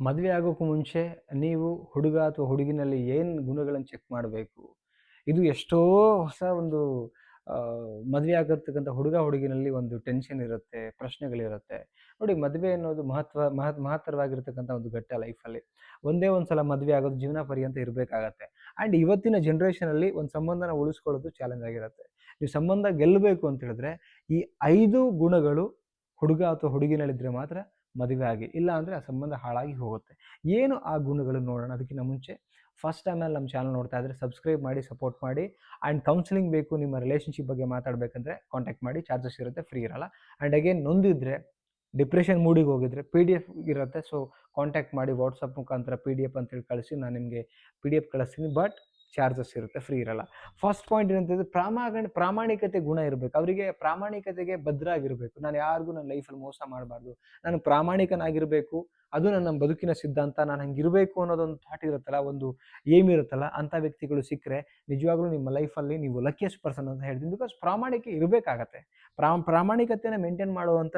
ಮದುವೆ ಆಗೋಕ್ಕೂ ಮುಂಚೆ ನೀವು ಹುಡುಗ ಅಥವಾ ಹುಡುಗಿನಲ್ಲಿ ಏನು ಗುಣಗಳನ್ನು ಚೆಕ್ ಮಾಡಬೇಕು? ಇದು ಎಷ್ಟೋ ಹೊಸ ಒಂದು ಮದುವೆ ಆಗಿರ್ತಕ್ಕಂಥ ಹುಡುಗ-ಹುಡುಗಿನಲ್ಲಿ ಒಂದು ಟೆನ್ಷನ್ ಇರುತ್ತೆ, ಪ್ರಶ್ನೆಗಳಿರುತ್ತೆ. ನೋಡಿ, ಮದುವೆ ಅನ್ನೋದು ಮಹತ್ತರವಾಗಿರ್ತಕ್ಕಂಥ ಒಂದು ಘಟ್ಟ ಲೈಫಲ್ಲಿ. ಒಂದೇ ಒಂದು ಸಲ ಮದುವೆ ಆಗೋದು ಜೀವನ ಪರ್ಯಂತ ಇರಬೇಕಾಗತ್ತೆ. ಆ್ಯಂಡ್ ಇವತ್ತಿನ ಜನ್ರೇಷನಲ್ಲಿ ಒಂದು ಸಂಬಂಧನ ಉಳಿಸ್ಕೊಳ್ಳೋದು ಚಾಲೆಂಜ್ ಆಗಿರುತ್ತೆ. ನೀವು ಸಂಬಂಧ ಗೆಲ್ಲಬೇಕು ಅಂತ ಹೇಳಿದ್ರೆ, ಈ 5 ಗುಣಗಳು ಹುಡುಗ ಅಥವಾ ಹುಡುಗಿನಲ್ಲಿದ್ದರೆ ಮಾತ್ರ ಮದುವೆ ಆಗಿ. ಇಲ್ಲ ಅಂದರೆ ಆ ಸಂಬಂಧ ಹಾಳಾಗಿ ಹೋಗುತ್ತೆ. ಏನು ಆ ಗುಣಗಳು ನೋಡೋಣ. ಅದಕ್ಕಿಂತ ಮುಂಚೆ ಫಸ್ಟ್ ಟೈಮ್ ನಮ್ಮ ಚಾನಲ್ ನೋಡ್ತಾ ಇದ್ದರೆ ಸಬ್ಸ್ಕ್ರೈಬ್ ಮಾಡಿ, ಸಪೋರ್ಟ್ ಮಾಡಿ. ಆ್ಯಂಡ್ ಕೌನ್ಸಿಲಿಂಗ್ ಬೇಕು, ನಿಮ್ಮ ರಿಲೇಷನ್ಶಿಪ್ ಬಗ್ಗೆ ಮಾತಾಡಬೇಕಂದ್ರೆ ಕಾಂಟ್ಯಾಕ್ಟ್ ಮಾಡಿ. ಚಾರ್ಜಸ್ ಇರುತ್ತೆ, ಫ್ರೀ ಇರಲ್ಲ. ಆ್ಯಂಡ್ ಅಗೇನ್ ನೊಂದಿದ್ರೆ, ಡಿಪ್ರೆಷನ್ ಮೂಡಿಗೆ ಹೋಗಿದ್ರೆ PDF ಇರುತ್ತೆ. ಸೊ ಕಾಂಟ್ಯಾಕ್ಟ್ ಮಾಡಿ, ವಾಟ್ಸಪ್ ಮುಖಾಂತರ PDF ಅಂತೇಳಿ ಕಳಿಸಿ, ನಾನು ನಿಮಗೆ PDF ಕಳಿಸ್ತೀನಿ. ಬಟ್ ಚಾರ್ಜಸ್ ಇರುತ್ತೆ, ಫ್ರೀ ಇರಲ್ಲ. ಫಸ್ಟ್ ಪಾಯಿಂಟ್ ಏನಂತಂದರೆ ಪ್ರಾಮಾಣಿಕತೆ ಗುಣ ಇರಬೇಕು. ಅವರಿಗೆ ಪ್ರಾಮಾಣಿಕತೆಗೆ ಬದ್ಧ ಆಗಿರಬೇಕು. ನಾನು ಯಾರಿಗೂ ನನ್ನ ಲೈಫಲ್ಲಿ ಮೋಸ ಮಾಡಬಾರ್ದು, ನಾನು ಪ್ರಾಮಾಣಿಕನಾಗಿರಬೇಕು, ಅದು ನನ್ನ ಬದುಕಿನ ಸಿದ್ಧಾಂತ, ನಾನು ಹಂಗಿರಬೇಕು ಅನ್ನೋದೊಂದು ಥಾಟ್ ಇರುತ್ತಲ್ಲ, ಒಂದು ಏಮ್ ಇರುತ್ತಲ್ಲ, ಅಂಥ ವ್ಯಕ್ತಿಗಳು ಸಿಕ್ಕರೆ ನಿಜವಾಗ್ಲೂ ನಿಮ್ಮ ಲೈಫಲ್ಲಿ ನೀವು ಲಕ್ಕಿಯೆಸ್ಟ್ ಪರ್ಸನ್ ಅಂತ ಹೇಳ್ತೀನಿ. ಬಿಕಾಸ್ ಪ್ರಾಮಾಣಿಕ ಇರಬೇಕಾಗತ್ತೆ. ಪ್ರಾಮಾಣಿಕತೆನ ಮೇಂಟೈನ್ ಮಾಡುವಂಥ,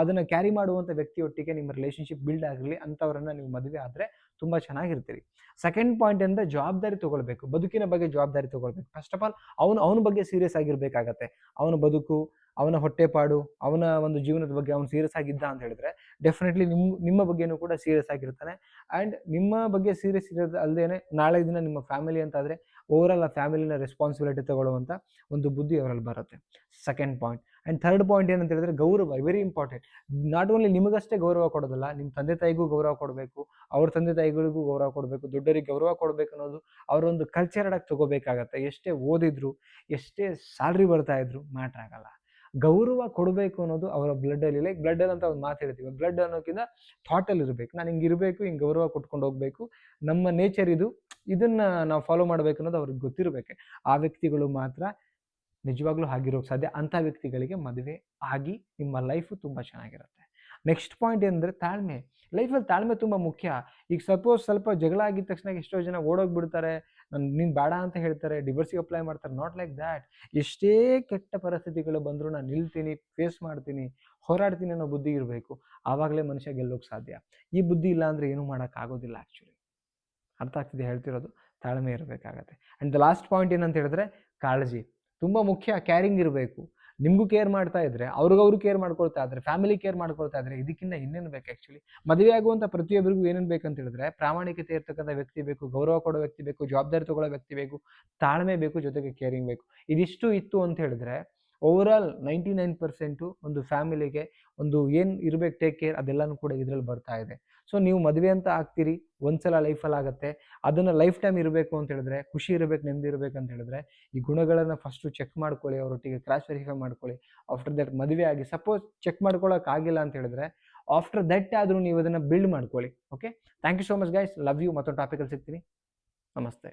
ಅದನ್ನು ಕ್ಯಾರಿ ಮಾಡುವಂಥ ವ್ಯಕ್ತಿಯೊಟ್ಟಿಗೆ ನಿಮ್ಮ ರಿಲೇಷನ್ಶಿಪ್ ಬಿಲ್ಡ್ ಆಗಿರಲಿ. ಅಂಥವ್ರನ್ನ ನೀವು ಮದುವೆ ಆದರೆ ತುಂಬ ಚೆನ್ನಾಗಿರ್ತೀರಿ. ಸೆಕೆಂಡ್ ಪಾಯಿಂಟ್ ಅಂದರೆ ಜವಾಬ್ದಾರಿ ತೊಗೊಳ್ಬೇಕು. ಬದುಕಿನ ಬಗ್ಗೆ ಜವಾಬ್ದಾರಿ ತೊಗೊಳ್ಬೇಕು. ಫಸ್ಟ್ ಆಫ್ ಆಲ್ ಅವನ ಬಗ್ಗೆ ಸೀರಿಯಸ್ ಆಗಿರಬೇಕಾಗತ್ತೆ. ಅವನ ಬದುಕು, ಅವನ ಹೊಟ್ಟೆಪಾಡು, ಅವನ ಒಂದು ಜೀವನದ ಬಗ್ಗೆ ಅವನು ಸೀರಿಯಸ್ ಆಗಿದ್ದ ಅಂತ ಹೇಳಿದ್ರೆ ಡೆಫಿನೆಟ್ಲಿ ನಿಮ್ಮ ಬಗ್ಗೆನೂ ಕೂಡ ಸೀರಿಯಸ್ ಆಗಿರ್ತಾನೆ. ಆ್ಯಂಡ್ ನಿಮ್ಮ ಬಗ್ಗೆ ಸೀರಿಯಸ್ ಇರೋದು ಅಲ್ಲದೇ ನಾಳೆ ದಿನ ನಿಮ್ಮ ಫ್ಯಾಮಿಲಿ ಅಂತಾದರೆ ಓವರಾಲ್ ಆ ಫ್ಯಾಮಿಲಿನ ರೆಸ್ಪಾನ್ಸಿಬಿಲಿಟಿ ತಗೊಳ್ಳುವಂಥ ಒಂದು ಬುದ್ಧಿ ಅವರಲ್ಲಿ ಬರುತ್ತೆ. Second point. And third point ಏನಂತ ಹೇಳಿದ್ರೆ ಗೌರವ. Very important. ನಾಟ್ ಓನ್ಲಿ ನಿಮಗಷ್ಟೇ ಗೌರವ ಕೊಡೋದಲ್ಲ, ನಿಮ್ಮ ತಂದೆ ತಾಯಿಗೂ ಗೌರವ ಕೊಡಬೇಕು, ಅವ್ರ ತಂದೆ ತಾಯಿಗಳಿಗೂ ಗೌರವ ಕೊಡಬೇಕು, ದೊಡ್ಡರಿಗೆ ಗೌರವ ಕೊಡಬೇಕು ಅನ್ನೋದು ಅವರೊಂದು ಕಲ್ಚರ್ಡಾಗಿ ತಗೋಬೇಕಾಗತ್ತೆ. ಎಷ್ಟೇ ಓದಿದ್ರು, ಎಷ್ಟೇ ಸ್ಯಾಲ್ರಿ ಬರ್ತಾ ಇದ್ರು ಮ್ಯಾಟ್ರ್ ಆಗಲ್ಲ. ಗೌರವ ಕೊಡಬೇಕು ಅನ್ನೋದು ಅವರ ಬ್ಲಡ್ಡಲ್ಲಿ. ಲೈಕ್ ಬ್ಲಡ್ಡಲ್ಲಿ ಅಂತ ಒಂದು ಮಾತು ಹೇಳ್ತೀವಿ. ಬ್ಲಡ್ ಅನ್ನೋಕ್ಕಿಂತ ಥಾಟಲ್ಲಿ ಇರಬೇಕು. ನಾನು ಹಿಂಗೆ ಇರಬೇಕು, ಹಿಂಗೆ ಗೌರವ ಕೊಟ್ಕೊಂಡು ಹೋಗಬೇಕು, ನಮ್ಮ ನೇಚರ್ ಇದು, ಇದನ್ನು ನಾವು ಫಾಲೋ ಮಾಡಬೇಕು ಅನ್ನೋದು ಅವ್ರಿಗೆ ಗೊತ್ತಿರಬೇಕು. ಆ ವ್ಯಕ್ತಿಗಳು ಮಾತ್ರ ನಿಜವಾಗ್ಲೂ ಆಗಿರೋಕ್ಕೆ ಸಾಧ್ಯ. ಅಂಥ ವ್ಯಕ್ತಿಗಳಿಗೆ ಮದುವೆ ಆಗಿ ನಿಮ್ಮ ಲೈಫು ತುಂಬ ಚೆನ್ನಾಗಿರುತ್ತೆ. ನೆಕ್ಸ್ಟ್ ಪಾಯಿಂಟ್ ಏನಂದರೆ ತಾಳ್ಮೆ. ಲೈಫಲ್ಲಿ ತಾಳ್ಮೆ ತುಂಬ ಮುಖ್ಯ. ಈಗ ಸಪೋಸ್ ಸ್ವಲ್ಪ ಜಗಳ ಆಗಿದ ತಕ್ಷಣ ಎಷ್ಟೋ ಜನ ಓಡೋಗ್ಬಿಡ್ತಾರೆ, ನೀನು ಬೇಡ ಅಂತ ಹೇಳ್ತಾರೆ, ಡಿವೋರ್ಸಿಗೆ ಅಪ್ಲೈ ಮಾಡ್ತಾರೆ. Not like that. ಎಷ್ಟೇ ಕೆಟ್ಟ ಪರಿಸ್ಥಿತಿಗಳು ಬಂದರೂ ನಾನು ನಿಲ್ತೀನಿ, ಫೇಸ್ ಮಾಡ್ತೀನಿ, ಹೋರಾಡ್ತೀನಿ ಅನ್ನೋ ಬುದ್ಧಿ ಇರಬೇಕು. ಆವಾಗಲೇ ಮನುಷ್ಯ ಗೆಲ್ಲೋಕ್ಕೆ ಸಾಧ್ಯ. ಈ ಬುದ್ಧಿ ಇಲ್ಲ ಅಂದರೆ ಏನೂ ಮಾಡೋಕ್ಕಾಗೋದಿಲ್ಲ ಆ್ಯಕ್ಚುಲಿ. ಅರ್ಥ ಆಗ್ತಿದೆ ಹೇಳ್ತಿರೋದು? ತಾಳ್ಮೆ ಇರಬೇಕಾಗತ್ತೆ. ಆ್ಯಂಡ್ ದ ಲಾಸ್ಟ್ ಪಾಯಿಂಟ್ ಏನಂತ ಹೇಳಿದ್ರೆ ಕಾಳಜಿ. ತುಂಬ ಮುಖ್ಯ. ಕ್ಯಾರಿಂಗ್ ಇರಬೇಕು. ನಿಮಗೂ ಕೇರ್ ಮಾಡ್ತಾ ಇದ್ದರೆ, ಅವ್ರಿಗವರು ಕೇರ್ ಮಾಡ್ಕೊಳ್ತಾ ಇದ್ದರೆ, ಫ್ಯಾಮಿಲಿ ಕೇರ್ ಮಾಡ್ಕೊಳ್ತಾ ಇದ್ದರೆ ಇದಕ್ಕಿಂತ ಇನ್ನೇನು ಬೇಕು ಆ್ಯಕ್ಚುಲಿ. ಮದುವೆ ಆಗುವಂಥ ಪ್ರತಿಯೊಬ್ಬರಿಗೂ ಏನೇನು ಬೇಕಂತ ಹೇಳಿದ್ರೆ ಪ್ರಾಮಾಣಿಕತೆ ಇರ್ತಕ್ಕಂಥ ವ್ಯಕ್ತಿ ಬೇಕು, ಗೌರವ ಕೊಡೋ ವ್ಯಕ್ತಿ ಬೇಕು, ಜವಾಬ್ದಾರಿ ತೊಗೊಳ್ಳೋ ವ್ಯಕ್ತಿ ಬೇಕು, ತಾಳ್ಮೆ ಬೇಕು, ಜೊತೆಗೆ ಕೇರಿಂಗ್ ಬೇಕು. ಇದಿಷ್ಟು ಇತ್ತು ಅಂತ ಹೇಳಿದ್ರೆ ಓವರಾಲ್ 99% ಒಂದು ಫ್ಯಾಮಿಲಿಗೆ ಒಂದು ಏನು ಇರಬೇಕು ಟೇಕ್ ಕೇರ್, ಅದೆಲ್ಲನೂ ಕೂಡ ಇದರಲ್ಲಿ ಬರ್ತಾ ಇದೆ. ಸೊ ನೀವು ಮದುವೆ ಅಂತ ಆಗ್ತೀರಿ, ಒಂದ್ಸಲ ಲೈಫಲ್ಲಿ ಆಗುತ್ತೆ. ಅದನ್ನು ಲೈಫ್ ಟೈಮ್ ಇರಬೇಕು ಅಂತ ಹೇಳಿದ್ರೆ, ಖುಷಿ ಇರಬೇಕು, ನೆಮ್ಮದಿ ಇರಬೇಕು ಅಂತ ಹೇಳಿದ್ರೆ ಈ ಗುಣಗಳನ್ನು ಫಸ್ಟು ಚೆಕ್ ಮಾಡ್ಕೊಳ್ಳಿ, ಅವರೊಟ್ಟಿಗೆ ಕ್ರಾಸ್ ವೆರಿಫೈ ಮಾಡ್ಕೊಳ್ಳಿ. ಆಫ್ಟರ್ ದಟ್ ಮದುವೆ ಆಗಿ. ಸಪೋಸ್ ಚೆಕ್ ಮಾಡ್ಕೊಳ್ಳೋಕ್ಕಾಗಿಲ್ಲ ಅಂತ ಹೇಳಿದ್ರೆ ಆಫ್ಟರ್ ದಟ್ ಆದರೂ ನೀವು ಅದನ್ನು ಬಿಲ್ಡ್ ಮಾಡ್ಕೊಳ್ಳಿ. Okay, thank you so much guys. Love you. ಮತ್ತೊಂದು ಟಾಪಿಕಲ್ಲಿ ಸಿಗ್ತೀನಿ. ನಮಸ್ತೆ.